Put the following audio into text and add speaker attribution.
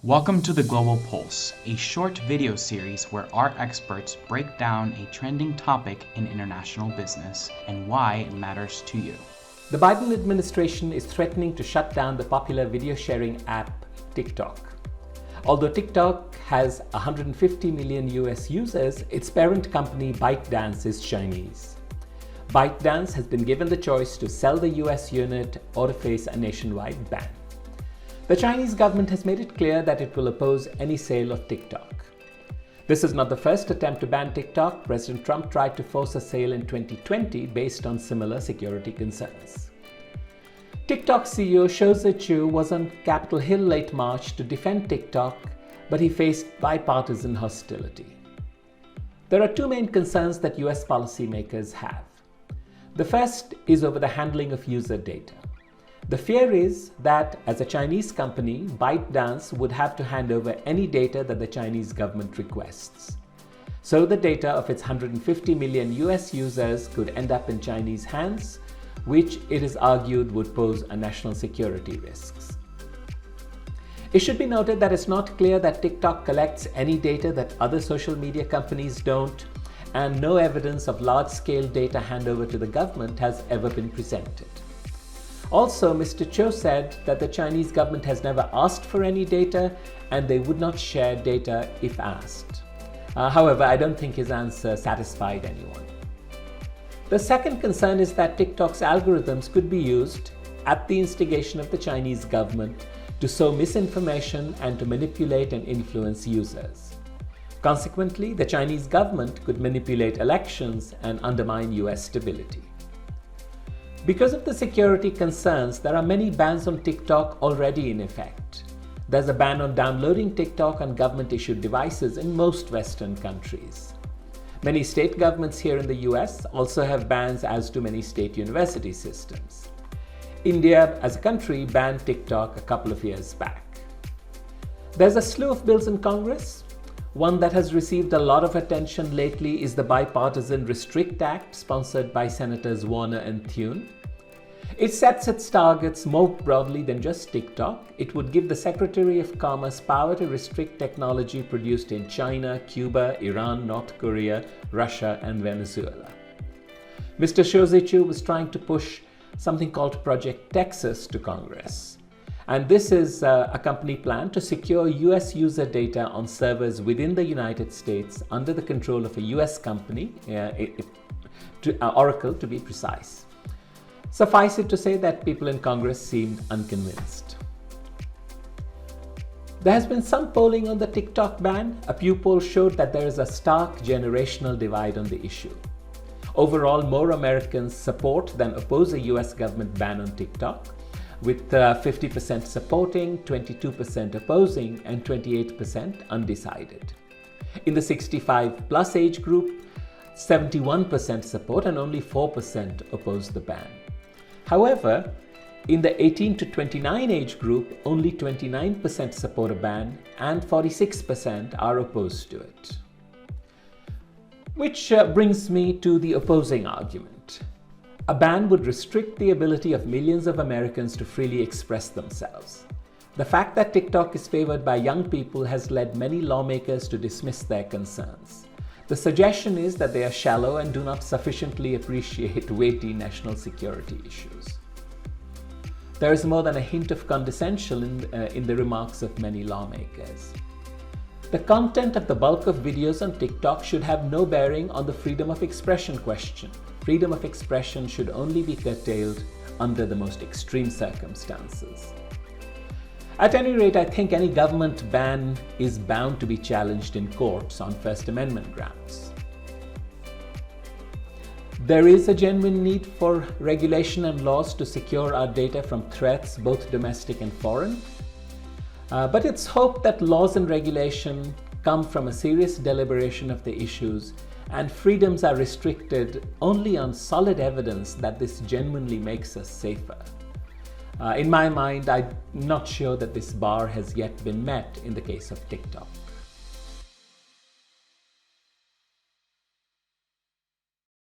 Speaker 1: Welcome to the Global Pulse, a short video series where our experts break down a trending topic in international business and why it matters to you.
Speaker 2: The Biden administration is threatening to shut down the popular video sharing app TikTok. Although TikTok has 150 million US users, its parent company ByteDance is Chinese. ByteDance has been given the choice to sell the US unit or to face a nationwide ban. The Chinese government has made it clear that it will oppose any sale of TikTok. This is not the first attempt to ban TikTok. President Trump tried to force a sale in 2020 based on similar security concerns. TikTok CEO Shou Zi Chew was on Capitol Hill late March to defend TikTok, but he faced bipartisan hostility. There are two main concerns that US policymakers have. The first is over the handling of user data. The fear is that as a Chinese company, ByteDance would have to hand over any data that the Chinese government requests. So the data of its 150 million US users could end up in Chinese hands, which it is argued would pose a national security risks. It should be noted that it's not clear that TikTok collects any data that other social media companies don't, and no evidence of large-scale data handover to the government has ever been presented. Also, Mr. Chew said that the Chinese government has never asked for any data and they would not share data if asked. However, I don't think his answer satisfied anyone. The second concern is that TikTok's algorithms could be used at the instigation of the Chinese government to sow misinformation and to manipulate and influence users. Consequently, the Chinese government could manipulate elections and undermine US stability. Because of the security concerns, there are many bans on TikTok already in effect. There's a ban on downloading TikTok on government-issued devices in most Western countries. Many state governments here in the US also have bans, as do many state university systems. India, as a country, banned TikTok a couple of years back. There's a slew of bills in Congress. One that has received a lot of attention lately is the Bipartisan Restrict Act, sponsored by Senators Warner and Thune. It sets its targets more broadly than just TikTok. It would give the Secretary of Commerce power to restrict technology produced in China, Cuba, Iran, North Korea, Russia, and Venezuela. Mr. Shou Zi Chew was trying to push something called Project Texas to Congress. And this is a company plan to secure US user data on servers within the United States under the control of a US company, Oracle to be precise. Suffice it to say that people in Congress seemed unconvinced. There has been some polling on the TikTok ban. A Pew poll showed that there is a stark generational divide on the issue. Overall, more Americans support than oppose a US government ban on TikTok, with 50% supporting, 22% opposing, and 28% undecided. In the 65-plus age group, 71% support and only 4% oppose the ban. However, in the 18 to 29 age group, only 29% support a ban and 46% are opposed to it. Which brings me to the opposing argument. A ban would restrict the ability of millions of Americans to freely express themselves. The fact that TikTok is favored by young people has led many lawmakers to dismiss their concerns. The suggestion is that they are shallow and do not sufficiently appreciate weighty national security issues. There is more than a hint of condescension in the remarks of many lawmakers. The content of the bulk of videos on TikTok should have no bearing on the freedom of expression question. Freedom of expression should only be curtailed under the most extreme circumstances. At any rate, I think any government ban is bound to be challenged in courts on First Amendment grounds. There is a genuine need for regulation and laws to secure our data from threats, both domestic and foreign. But it's hoped that laws and regulation come from a serious deliberation of the issues, and freedoms are restricted only on solid evidence that this genuinely makes us safer. In my mind, I'm not sure that this bar has yet been met in the case of TikTok.